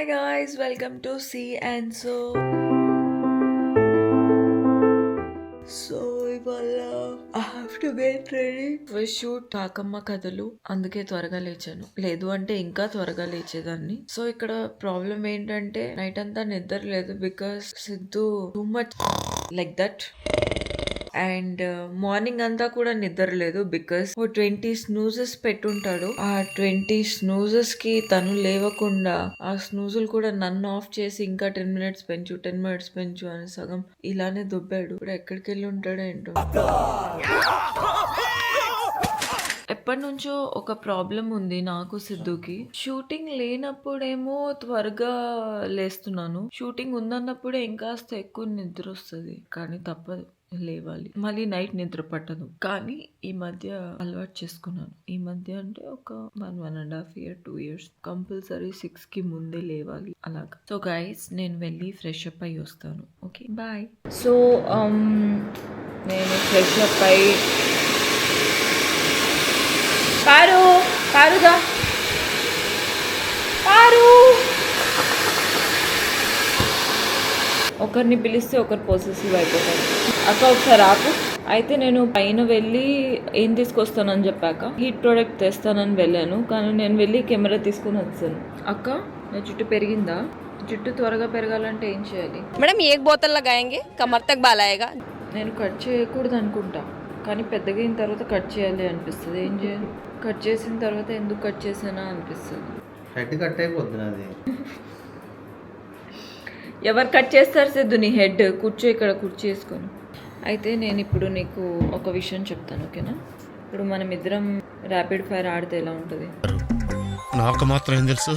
Hi guys, welcome to See and So ఇవాళ I have to get ready for shoot కాకమ్మ కథలు. అందుకే త్వరగా లేచాను. లేదు అంటే ఇంకా త్వరగా లేచేదాన్ని. సో ఇక్కడ ప్రాబ్లం ఏంటంటే నైట్ అంతా నిద్ర లేదు because Siddhu too much like that. And morning అంతా కూడా నిద్ర లేదు బికాస్ 20 స్నూజెస్ పెట్టుంటాడు. ఆ 20 స్నూజెస్ కి తను లేవకుండా ఆ స్నూజులు కూడా నన్ను ఆఫ్ చేసి ఇంకా 10 మినిట్స్ పెంచు 10 మినిట్స్ పెంచు అని సగం ఇలానే దొబ్బాడు. ఇప్పుడు ఎక్కడికి వెళ్ళి ఉంటాడో ఏంటో. ఎప్పటి నుంచో ఒక ప్రాబ్లం ఉంది నాకు సిద్ధుకి. షూటింగ్ లేనప్పుడేమో త్వరగా లేస్తున్నాను, షూటింగ్ ఉందన్నప్పుడే ఇంకాస్త ఎక్కువ నిద్ర వస్తుంది. కానీ తప్పదు, లేవాలి. మళ్ళీ నైట్ నిద్ర పట్టదు. కానీ ఈ మధ్య అలవాటు చేసుకున్నాను. ఈ మధ్య అంటే ఒక 1.5 year 2 years కంపల్సరీ 6 కి ముందే లేవాలి అలాగా. సో గైస్ నేను వెళ్ళి ఫ్రెష్ అప్ అయ్యి వస్తాను. Okay bye. సో నేను ఫ్రెష్ అప్ అయ్యి పారుదా ఒకరిని పిలిస్తే ఒకరు పొసెసివ్ అయిపోతారు. అక్క ఒకసారి ఆపు. అయితే నేను పైన వెళ్ళి ఏం తీసుకొస్తానని చెప్పాక హీట్ ప్రోడక్ట్ తెస్తానని వెళ్ళాను. కానీ నేను వెళ్ళి కెమెరా తీసుకుని వచ్చాను. అక్క నా జుట్టు పెరిగిందా? జుట్టు త్వరగా పెరగాలంటే ఏం చేయాలి మేడం? ఏక్ బోతల్ లగాయేంగే కమర్ తక్ బాల్ ఆయేగా. నేను కట్ చేయకూడదు అనుకుంటా, కానీ పెద్దగా అయిన తర్వాత కట్ చేయాలి అనిపిస్తుంది. ఏం చేయాలి? కట్ చేసిన తర్వాత ఎందుకు కట్ చేసానా అనిపిస్తుంది. హెడ్ కట్ అయిపోతుంది అది. ఎవరు కట్ చేస్తారు సిద్ధు నీ హెడ్? కూర్చో ఇక్కడ, కుర్చీ వేసుకొని. అయితే నేను ఇప్పుడు నీకు ఒక విషయం చెప్తాను, ఓకేనా? ఇప్పుడు మనం ఇద్దరం ర్యాపిడ్ ఫైర్ ఆడితే ఎలా ఉంటుంది? నాకు మాత్రం ఏం తెలుసు.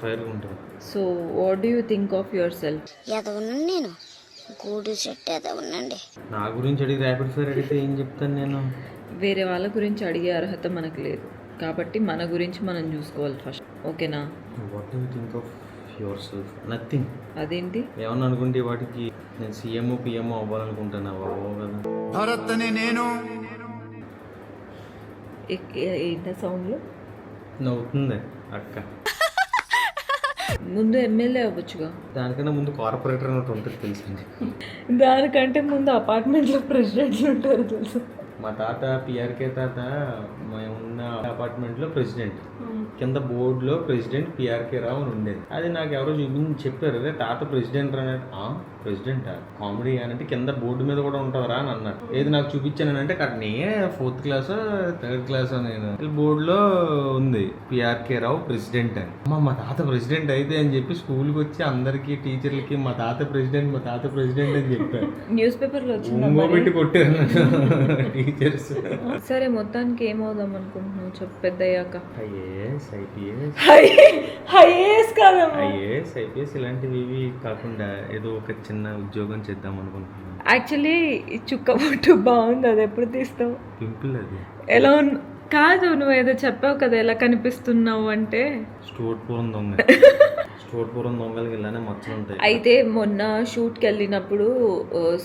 ఫైర్ ఉంటుంది. So what do you think of yourself? ఎదవనండి నేను, గూడు చెట్టు ఎదవనండి. నా గురించి అడిగి ర్యాపిడ్ ఫైర్ అడిగితే ఏం చెప్తాను నేను? వేరే వాళ్ళ గురించి అడిగే అర్హత మనకు లేదు కాబట్టి మన గురించి మనం చూసుకోవాలి ఫస్ట్, ఓకేనా? What do you think of your self? Nothing. అదేంటి? ఏమన్నా అనుకుంటే వాటికి నేను సీఎంఓ పిఎంఓ అవ్వాలనుకుంటాను. అవ్వవు కదా. భరత్ అని నేను ఏంట సౌండ్లో నవ్వుతుంది అక్క. ముందు ఎమ్మెల్యే అవ్వచ్చుగా. దానికన్నా ముందు కార్పొరేటర్ అని ఒకటి ఉంటుంది తెలిసింది. దానికంటే ముందు అపార్ట్మెంట్లో ప్రెసిడెంట్లు ఉంటారు తెలుసు. మా తాత పిఆర్కే తాత మేము ఉన్న అపార్ట్మెంట్లో ప్రెసిడెంట్, కింద బోర్డులో ప్రెసిడెంట్ పిఆర్కే రావు అని ఉండేది. అది నాకు ఎవరో చూపించి చెప్పారు, అదే తాత ప్రెసిడెంట్ అన్నట్టు. ప్రెసిడెంటా కామెడీ అని అంటే కింద బోర్డు మీద కూడా ఉంటుందిరా అని అన్నారు. ఏది నాకు చూపించాను అంటే నే 4th class 3rd class నేను బోర్డులో ఉంది పిఆర్కే రావు ప్రెసిడెంట్ అని. మా తాత ప్రెసిడెంట్ అయితే అని చెప్పి స్కూల్కి వచ్చి అందరికి టీచర్లకి మా తాత ప్రెసిడెంట్ అని చెప్పారు. న్యూస్ పేపర్లో పెట్టి కొట్టారు టీచర్స్. సరే మొత్తానికి ఏమవుదాం అనుకుంటున్నావు చెప్పు పెద్దయ్యాక? ఐఏఎస్ ఐపీఎస్ ఇలాంటివి కాకుండా ఏదో ఒక చిన్న ఉద్యోగం చేద్దాం అనుకుంటున్నాను. యాక్చువల్లీ ఈ చుక్క బొట్టు బాగుంది, అది ఎప్పుడు తీస్తావు? పింపుల్ అది ఎలా కాదు, నువ్వు ఏదో చెప్పావు కదా ఎలా కనిపిస్తున్నావు అంటే. స్టోర్పురం దొంగలకి ఇలానే మచ్చలు ఉంటాయి. అయితే మొన్న షూట్కి వెళ్ళినప్పుడు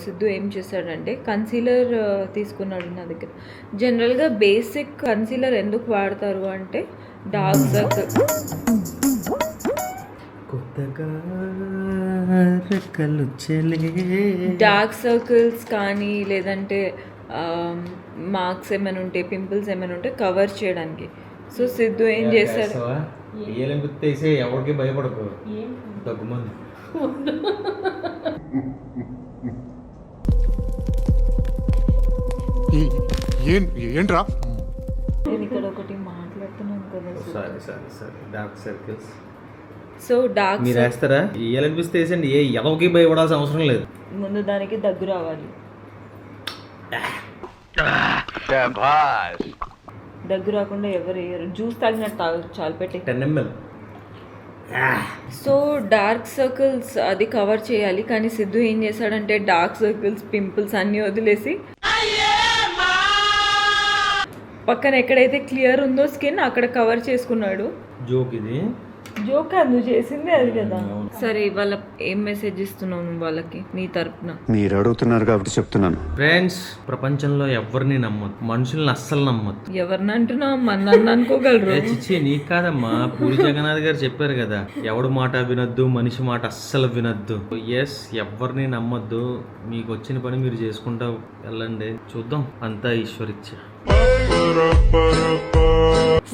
సిద్ధు ఏం చేశాడంటే కన్సీలర్ తీసుకున్నాడు నా దగ్గర. జనరల్గా బేసిక్ కన్సీలర్ ఎందుకు వాడతారు అంటే డార్క్ సర్కిల్ డార్క్ సర్కిల్స్ కానీ లేదంటే మార్క్స్ ఏమైనా ఉంటే పింపుల్స్ ఏమైనా ఉంటే కవర్ చేయడానికి. సో సిద్ధు ఏం చేశాడు, ఎవరికి భయపడకు, దగ్గుమంది. ఏంట్రా? నేను ఇక్కడ ఒకటి మాట్లాడుతున్నాను కదా. సరే డార్క్ సర్కిల్స్. సో డార్క్ మీరు వేస్తారా? ఏలనిపిస్తే వేసండి, ఏ ఎవరికి భయపడాల్సిన అవసరం లేదు. ముందు దానికి దగ్గు రావాలి. దగ్గు రాకుండా ఎవరు వేయరు. జ్యూస్ తాగినట్టు తాగు, చాలు పెట్టి 10 ml. సో డార్క్ సర్కిల్స్ అది కవర్ చేయాలి. కానీ సిద్ధు ఏం చేశాడంటే డార్క్ సర్కిల్స్ పింపుల్స్ అన్నీ వదిలేసి పక్కన ఎక్కడైతే క్లియర్ ఉందో స్కిన్ అక్కడ కవర్ చేసుకున్నాడు. జోక్ ఇది. జోక్ కాదు, నువ్వు చేసిందే అది కదా. సరే ఇవాళ ఏం మెసేజ్ ఇస్తున్నావు నువ్వు వాళ్ళకి నీ తరపున? మీరు అడుగుతున్నారు కాబట్టి చెప్తున్నాను. ఫ్రెండ్స్, ప్రపంచంలో ఎవరిని నమ్మొద్దు, మనుషుల్ని అస్సలు నమ్మొద్దు. ఎవరిని అంటున్నావు? నన్ను అనుకోగలరు. చిచ్చి నీకు కాదమ్మా, పూరి జగన్నాథ్ గారు చెప్పారు కదా, ఎవడు మాట వినొద్దు, మనిషి మాట అస్సలు వినొద్దు. ఎస్, ఎవరిని నమ్మొద్దు, మీకు వచ్చిన పని మీరు చేసుకుంటా వెళ్ళండి, చూద్దాం, అంతా ఈశ్వరిచ్చ.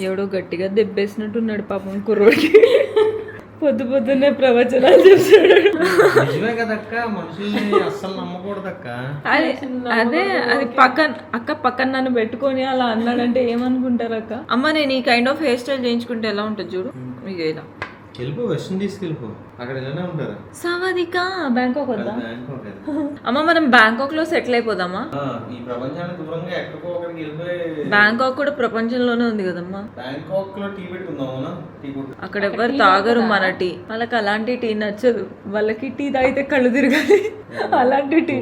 ఎవడో గట్టిగా దెబ్బేసినట్టున్నాడు పాపం కుర్రోడికి. పొద్దు పొద్దున్నే ప్రవచనాలు చేస్తాడు. నిజమే కదక్క, మనుషుల్ని అస్సలు నమ్మకూడదక్క. అదే అది పక్కన నన్ను పెట్టుకొని అలా అన్నాడంటే ఏమనుకుంటారు అక్క? అమ్మ నేను ఈ కైండ్ ఆఫ్ హెయిర్ స్టైల్ చేయించుకుంటే ఎలా ఉంటుంది చూడు, మీకు ఇలా వెళ్ళిపో, వెస్ట్ ఇండీస్ వెళ్ళిపో, అక్కడ ఇలానే ఉంటారు. సావాదికా బ్యాంకాక్ వద్దా? బ్యాంకాక్ అది. అమ్మ మనం బ్యాంకాక్ లో సెటిల్ అయిపోదామా? ఈ ప్రపంచానికి దూరంగా ఎక్కడికో అక్కడికి వెళ్ళిపోయి. బ్యాంకాక్ కూడా ప్రపంచంలోనే ఉంది కదమ్మా. బ్యాంకాక్ లో టీ పెట్టుకుందామా? టీ కొట్టు. అక్కడ ఎవరు తాగరు మన టీ, వాళ్ళకి అలాంటి టీ నచ్చదు, వాళ్ళకి టీ తాగితే కళ్ళు తిరగాలి, అలాంటి టీ.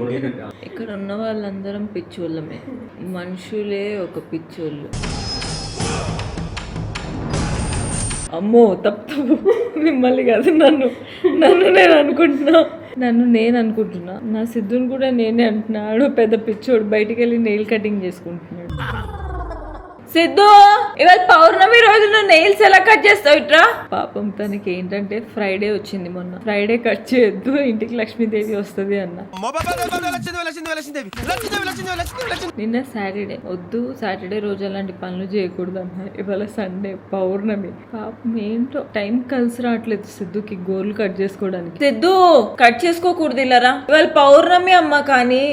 ఇక్కడ ఉన్న వాళ్ళందరం పిచ్చోళ్ళమే, మనుషులే ఒక పిచ్చోళ్ళు. అమ్మో తప్పు, మిమ్మల్ని కాదు నన్ను నేను అనుకుంటున్నా నా సిద్ధుని కూడా నేనే అంటున్నాడు. పెద్ద పిచ్చోడు బయటికి వెళ్ళి నెయిల్ కటింగ్ చేసుకుంటున్నాడు. సిద్ధు, ఇవాళ పౌర్ణమి రోజు నువ్వు నెయిల్స్ ఎలా కట్ చేస్తావు ఇట్రా? పాపం తనకి ఏంటంటే ఫ్రైడే వచ్చింది మొన్న, ఫ్రైడే కట్ చేయొద్దు ఇంటికి లక్ష్మీదేవి వస్తుంది అన్న. నిన్న సాటర్డే, వద్దు సాటర్డే రోజు అలాంటి పనులు చేయకూడదు అన్న. ఇవాళ సండే పౌర్ణమి, పాపం ఏంటో టైం కలిసి రావట్లేదు సిద్ధుకి గోర్లు కట్ చేసుకోవడానికి. సిద్ధు కట్ చేసుకోకూడదు ఇలారా, ఇవాళ పౌర్ణమి అమ్మ. కానీ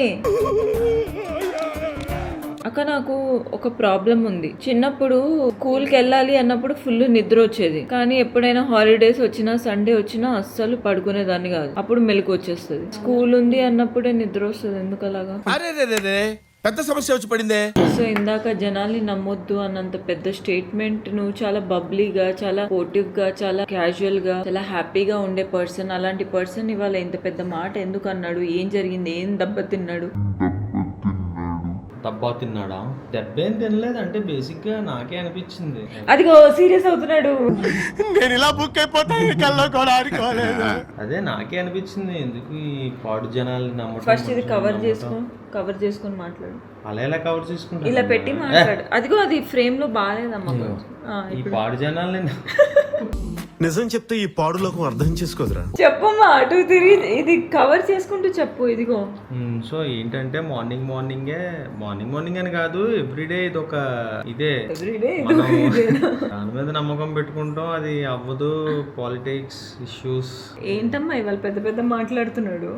అక్క నాకు ఒక ప్రాబ్లం ఉంది. చిన్నప్పుడు స్కూల్కి వెళ్ళాలి అన్నప్పుడు ఫుల్ నిద్ర వచ్చేది, కానీ ఎప్పుడైనా హాలిడేస్ వచ్చినా సండే వచ్చినా అస్సలు పడుకునేదాన్ని కాదు. అప్పుడు మెలకు వచ్చేస్తుంది. స్కూల్ ఉంది అన్నప్పుడే నిద్ర వస్తుంది, ఎందుకు అలాగా? పెద్ద సమస్య వచ్చి పడిందే. సో ఇందాక జనాల్ని నమ్మొద్దు అన్నంత పెద్ద స్టేట్మెంట్, నువ్వు చాలా బబ్లీగా, చాలా పోటివ్ గా, చాలా క్యాజువల్ గా, చాలా హ్యాపీగా ఉండే పర్సన్, అలాంటి పర్సన్ ఇవాళ ఇంత పెద్ద మాట ఎందుకు అన్నాడు? ఏం జరిగింది? ఏం దెబ్బ తిన్నాడు? దెబ్బ తిన్నాడా? దెబ్బేం తినలేదు, అంటే బేసిక్ గా నాకే అనిపించింది. అదిగో సీరియస్ అవుతున్నాడు. నేను ఇలా బుక్ అయిపోతాను కల్లో కూడా అనుకోలేదు. అదే నాకే అనిపించింది, ఎందుకు ఈ పాడు జనాల్ని నమ్మటం. ఫస్ట్ ఇది కవర్ చేసుకొని మాట్లాడు. అలా ఎలా కవర్ చేసుకుంటా? ఇలా పెట్టి మాట్లాడు. అదిగో అది ఫ్రేమ్ లో బాగాలేదమ్మా. ఈ పాడు జనాల్ని నిజం చెప్తే ఈ పాడులోకం అర్థం చేసుకోదురా. చెప్పమ్మా, అటు తిరిగి ఇది కవర్ చేసుకుంటూ చెప్పు. ఇదిగో సో ఏంటంటే మార్నింగ్ అని కాదు, ఎవ్రీడే ఇది ఒక ఇదే. దాని మీద నమ్మకం పెట్టుకుంటాం, అది అవ్వదు. Politics issues. ఏంటమ్మా ఇవాళ పెద్ద పెద్ద మాట్లాడుతున్నాడు?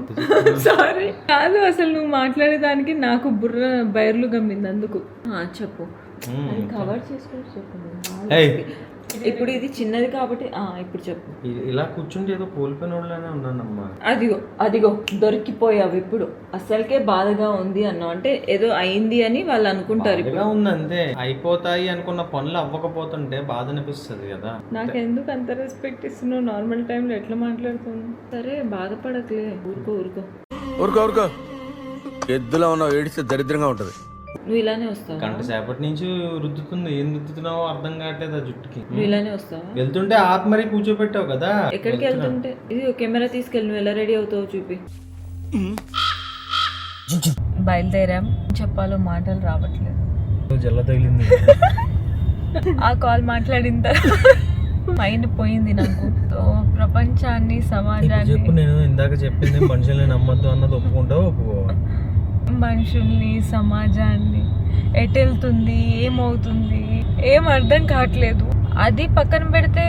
సారీ కాదు, అసలు నువ్వు మాట్లాడేదానికి నాకు బుర్ర బైర్లు గమ్మింది, అందుకు. చెప్పు, కవర్ చేసుకుంటూ చెప్పు. ఇప్పుడు ఇది చిన్నది కాబట్టి ఇప్పుడు చెప్పు. ఇలా కూర్చుంటే ఏదో కోల్పోయిన వాళ్ళనే ఉన్నానమ్మా. అదిగో దొరికిపోయావు. ఇప్పుడు అసలుకే బాధగా ఉంది అన్నావు అంటే ఏదో అయింది అని వాళ్ళు అనుకుంటారు. ఇప్పుడు ఉంది అంతే, అయిపోతాయి అనుకున్న పనులు అవ్వకపోతుంటే బాధ అనిపిస్తుంది కదా. నాకెందుకు అంత రెస్పెక్ట్ ఇస్తున్నావు? నార్మల్ టైంలో ఎట్లా మాట్లాడుతున్నావు? సరే బాధపడకలే, ఊరుకో. ఎద్దులో ఉన్న ఏడిస్తే దరిద్రంగా ఉంటది. నువ్వు ఇలానే వస్తావు? గంట సేపటి నుంచి రుద్దుతుంది, ఏం రుద్దుతున్నావో అర్థం కావట్లేదు ఆ జుట్టుకి. నువ్వు ఇలానే వస్తావా? వెళ్తుంటే ఆప్ మరీ కూర్చోపెట్టావు కదా. ఎక్కడికి వెళ్తుంటే? ఇది కెమెరా తీసుకెళ్ళి నువ్వు ఎలా రెడీ అవుతావు చూపి. బయలుదేరాం, చెప్పాలో మాటలు రావట్లేదు. జల్ల తగిలింది. ఆ కాల్ మాట్లాడిన తర్వాత మైండ్ పోయింది నాకు. ప్రపంచాన్ని, సమాజాన్ని చెప్పు. నేను ఇందాక చెప్పింది మనుషుల్ని నమ్మద్దు అన్నది ఒప్పుకుంటావు? మనుషుల్ని, సమాజాన్ని, ఎటు వెళ్తుంది, ఏమవుతుంది, ఏం అర్థం కావట్లేదు. అది పక్కన పెడితే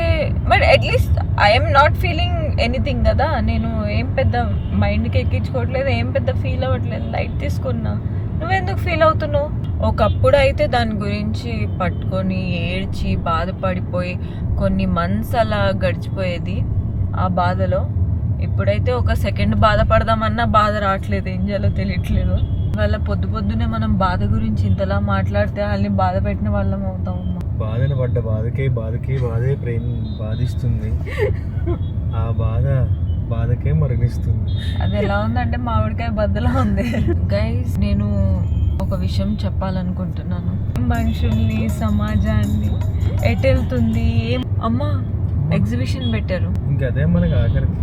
but at least I'm not feeling anything కదా. నేను ఏం పెద్ద మైండ్కి ఎక్కించుకోవట్లేదు, ఏం పెద్ద ఫీల్ అవ్వట్లేదు, లైట్ తీసుకున్నా. నువ్వెందుకు ఫీల్ అవుతున్నావు? ఒకప్పుడు అయితే దాని గురించి పట్టుకొని ఏడ్చి బాధపడిపోయి కొన్ని మంత్స్ అలా గడిచిపోయేది ఆ బాధలో. ఇప్పుడైతే ఒక సెకండ్ బాధపడదామన్నా బాధ రావట్లేదు, ఏం చేయాలో తెలియట్లేదు. వాళ్ళ పొద్దునే మనం బాధ గురించి ఇంతలా మాట్లాడితే వాళ్ళని బాధ పెట్టిన వాళ్ళం అవుతాం. బాధను పడ్డ బాధకే బాధే బాధిస్తుంది, ఆ బాధకే మరణిస్తుంది. అది ఎలా ఉందంటే మామిడికాయ బద్దలా ఉంది. గైస్, నేను ఒక విషయం చెప్పాలనుకుంటున్నాను. మనుషుల్ని, సమాజాన్ని, ఎటు వెళ్తుంది, అమ్మా ఎగ్జిబిషన్ పెట్టారు. ఇంకా అదే మనకి ఆఖరికి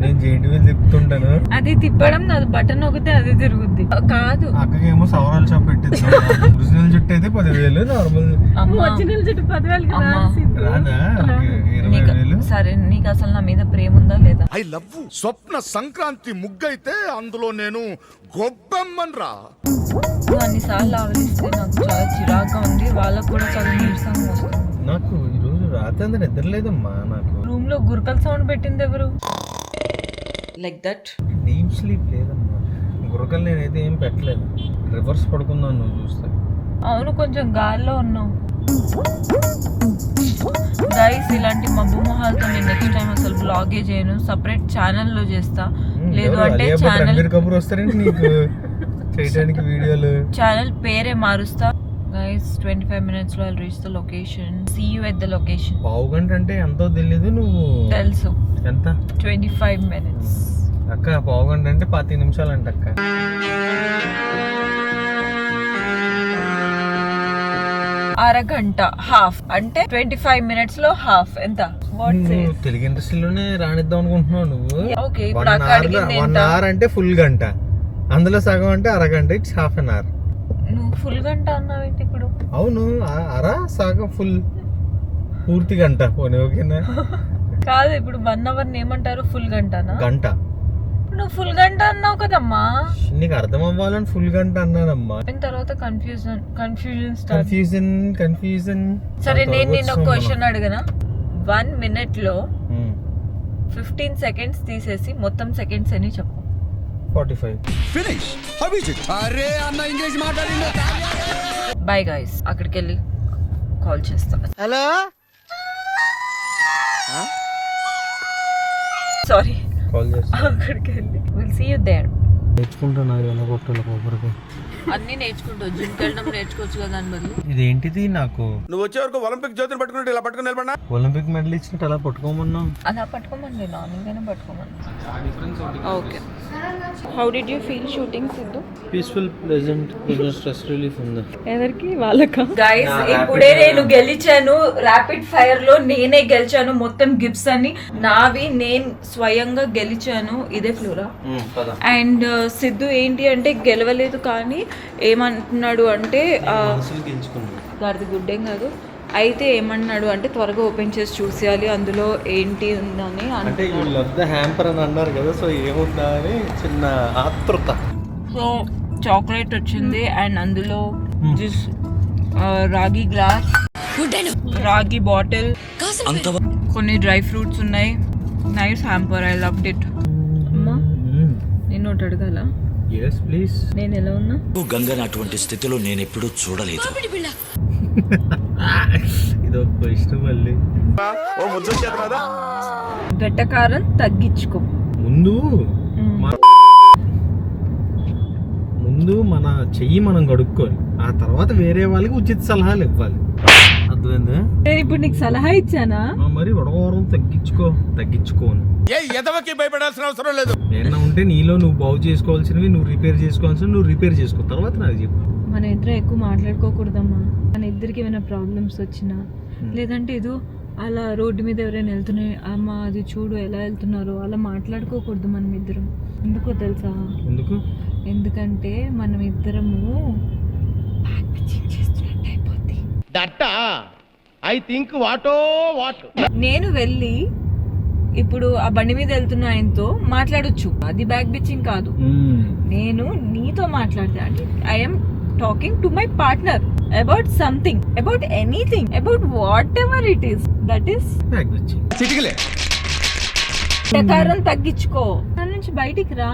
నేను జెయింట్ వీల్ తిప్పుతుంటాను, అది తిప్పడం అది బటన్ ఒకతే అది తిరుగుద్ది. కాదు అక్కకేమో సవరాల షాప్ పెట్టింది. ఒరిజినల్ జుట్టు అయితే 10,000, నార్మల్ ఒరిజినల్ జుట్టు 10,000 రాదా 20,000. సరే నీకు అసలు నా మీద ప్రేమ ఉందా లేదా? ఐ లవ్ స్వప్న సంక్రాంతి ముగ్గైతే అందులో నేను గొబ్బెమ్మన్ రా. నువ్వు అన్నిసార్లు ఆవలిస్తే నాకు చాలా చిరాగ్గా ఉంది. వాళ్ళకు కూడా చాలా నీరసంగా వస్తుంది. నాకు ఈరోజు రాత్రి అంతా నిద్ర లేదమ్మా. నాకు రూమ్ లో గురకల సౌండ్ పెట్టింది ఎవరు? లైక్ దట్ డీప్ స్లీప్ లేదమ్మా. గురకలు నేనైతే ఏం పెట్టలేదు, రివర్స్ పడుకున్నాను నువ్వు చూస్తే. అవును, కొంచెం గాల్లో ఉన్నావు. గైస్, ఇలాంటి మబ్బు మొహాలతో నేను నెక్స్ట్ టైం అసలు బ్లాగే చేయను, సపరేట్ ఛానల్ లో చేస్తా. లేదు అంటే రణబీర్ కపూర్ వస్తారండి నీకు చేయడానికి వీడియోలు. ఛానల్ పేరే మారుస్తా. గైస్, 25 minutes లో reach the location. See you at the location. పావు గంట అంటే ఎంతో తెలియదు నువ్వు. తెలుసు, ఎంత? 25 minutes. అక్క పావు గంట అంటే 10 నిమిషాలు అంట అక్క. అరగంట, హాఫ్ అంటే 25 minutes లో హాఫ్ ఎంత? నువ్వు తెలుగు ఇండస్ట్రీలోనే రానిద్దాం అనుకుంటున్నావు నువ్వు. ఓకే, 1 hour అంటే ఫుల్ గంట, అందులో సగం అంటే అరగంట, ఇట్స్ ½ an hour. నువ్వు ఫుల్ గంట అన్నావు ఏంటి ఇప్పుడు? అవును, సగం ఫుల్ పూర్తి గంట పోనీ, ఓకేనా? కాదు, ఇప్పుడు 1 hour ఏమంటారు? ఫుల్ గంటనా? గంట. నువ్వు ఫుల్ గంట అన్నావు కదమ్మా. నీకు అర్థం అవ్వాలని ఫుల్ గంట అన్నానమ్మా. తర్వాత కన్ఫ్యూజన్. సరే, నేను నిన్న ఒక క్వశ్చన్ అడిగినా. 1 minute లో 15 seconds తీసేసి మొత్తం సెకండ్స్ అని చెప్పు. 45. ఫినిష్. How is it? అరే అన్న ఇంగ్లీష్ మాట్లాడిండు. బై గైస్, అక్కడికి వెళ్ళి కాల్ చేస్తా. హలో. సారీ, కాల్ చేస్తా. అక్కడికి వెళ్ళి విల్ సీ యూ దేర్. నేర్చుకుంటున్నా ఎలా కొట్టాలి కొబ్బరికి. అన్ని నేర్చుకుంటావు, జిమ్కి వెళ్ళడం నేర్చుకోవచ్చు కదా దాని బదులు. ఇదేంటిది నాకు నువ్వు వచ్చే వరకు ఒలింపిక్ జ్యోతిని పట్టుకున్నట్టు ఇలా పట్టుకుని నిలబడినా. ఒలింపిక్ మెడల్ ఇచ్చినట్టు అలా పట్టుకోమన్నావు. అలా పట్టుకోమండి, నార్మల్ గానే పట్టుకోమండి. Okay, how did you feel shooting Siddhu? Peaceful, pleasant, stress relief ఉంది. ఎవరికి? వాళ్ళకా? గైస్, ఇప్పుడే నేను గెలిచాను. ర్యాపిడ్ ఫైర్ లో నేనే గెలిచాను. మొత్తం గిఫ్ట్స్ అన్ని నావి, నేను స్వయంగా గెలిచాను. ఇదే ఫ్లోరా. అండ్ సిద్ధు ఏంటి అంటే గెలవలేదు, కానీ ఏమంటున్నాడు అంటే గారిది గుడ్డేం కాదు. అయితే ఏమన్నాడు అంటే త్వరగా ఓపెన్ చేసి చూసేయాలి అందులో ఏంటి ఉందని. అంటే యు లవ్ ద హ్యాంపర్ అని అన్నారు కదా, సో ఏముందా అని చిన్న ఆతృత. సో చాక్లెట్ వచ్చింది అండ్ అందులో జిస్ రాగి గ్లాస్, రాగి బాటిల్, కొన్ని డ్రై ఫ్రూట్స్ ఉన్నాయి. Nice hamper, I loved it. అమ్మా, నేను ఒకటి అడగాల? yes please. నేను ఎలా ఉన్నా? గంగన అటువంటి స్థితిలో నేను ఎప్పుడూ చూడలేదు. ఇదొక క్వశ్చన్ మళ్ళీ. ఓ ముద్దు చేతనాదా. వెట్టకారం తగ్గించుకో. ముందు మన చెయ్యి మనం కడుక్కోవాలి, ఆ తర్వాత వేరే వాళ్ళకి ఉచిత సలహాలు ఇవ్వాలి. అర్థమైందా? నేను ఇప్పుడు నీకు సలహా ఇచ్చానా? మరి వడవరం తగ్గించుకోను. ఏ ఎదవకి భయపడాల్సిన అవసరం లేదు. ఏమన్నా ఉంటే నీలో నువ్వు బాగు చేసుకోవాల్సినవి నువ్వు రిపేర్ చేసుకోవాల్సినవి నువ్వు రిపేర్ చేసుకో, తర్వాత నాకు చెప్పు. మన ఇద్దరు ఎక్కువ మాట్లాడుకోకూడదమ్మా. మన ఇద్దరికి ఏమైనా ప్రాబ్లమ్స్ వచ్చినా, లేదంటే ఏదో అలా రోడ్డు మీద ఎవరైనా వెళ్తున్నాయి, అమ్మ అది చూడు ఎలా వెళ్తున్నారో, అలా మాట్లాడుకోకూడదు మనం ఇద్దరం. ఎందుకో తెలుసా? ఎందుకంటే మనం ఇద్దరము చేస్తున్నట్టు అయిపోద్ది. ఐ థింక్ వాట్ నేను వెళ్ళి ఇప్పుడు ఆ బండి మీద వెళ్తున్న ఆయనతో మాట్లాడొచ్చు, అది బ్యాక్ బిచ్చింగ్ కాదు. నేను నీతో మాట్లాడితే అంటే I'm talking to my partner about something, about anything, about whatever it is, that is back bitching. చిటికలే. ప్రకారం తగ్గించుకో, దాని నుంచి బయటికి రా.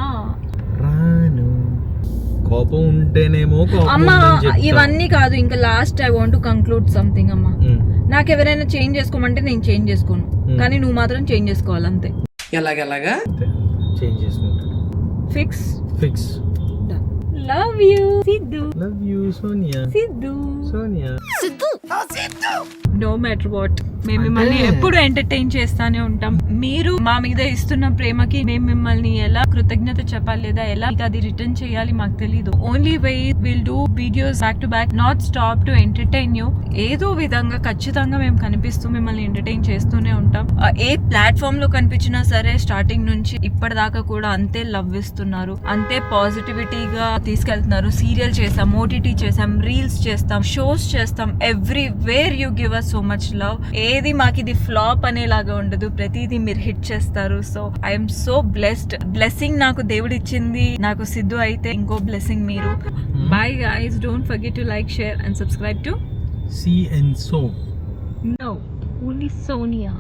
రాను, కోపం ఉంటేనేమో అమ్మా ఇవన్నీ కాదు. ఇంకా last I want to conclude something. అమ్మా, నాకు ఎవరైనా చేంజ్ చేసుకోమంటే నేను చేంజ్ చేసుకోను, కానీ నువ్వు మాత్రం చేంజ్ చేసుకోవాలి అంతే. ఎలాగెలాగా చేంజ్ చేసుకుంటా. Fix. Love you Siddhu. Love you Sonia. Siddhu. Sonia. Siddhu no matter what మేము మిమ్మల్ని ఎప్పుడు ఎంటర్టైన్ చేస్తానే ఉంటాం. మీరు మా మీద ఇస్తున్న ప్రేమకి మేము మిమ్మల్ని ఎలా కృతజ్ఞత చెప్పాలి లేదా ఎలా అది రిటర్న్ చేయాలి మాకు తెలీదు. Only way will do videos back to back, not stop to entertain you. ఏదో విధంగా ఖచ్చితంగా మేము కనిపిస్తూ మిమ్మల్ని ఎంటర్టైన్ చేస్తూనే ఉంటాం. ఏ ప్లాట్ఫామ్ లో కనిపించినా సరే స్టార్టింగ్ నుంచి ఇప్పటిదాకా కూడా అంతే లవ్ ఇస్తున్నారు, అంతే పాజిటివిటీగా తీసుకెళ్తున్నారు. సీరియల్ చేసాం, ఓటీటీ చేసాం, రీల్స్ చేస్తాం, షోస్ చేస్తాం, everywhere you give us so much love. ఏది మాకు ఇది ఫ్లాప్ అనేలాగా ఉండదు, ప్రతిదీ మీరు హిట్ చేస్తారు. So I'm so blessed. Blessing నాకు దేవుడు ఇచ్చింది, నాకు సిద్ధు అయితే ఇంకో బ్లెస్సింగ్ మీరు. Bye guys, don't forget to like, share and subscribe to See and so. No, only Sonia.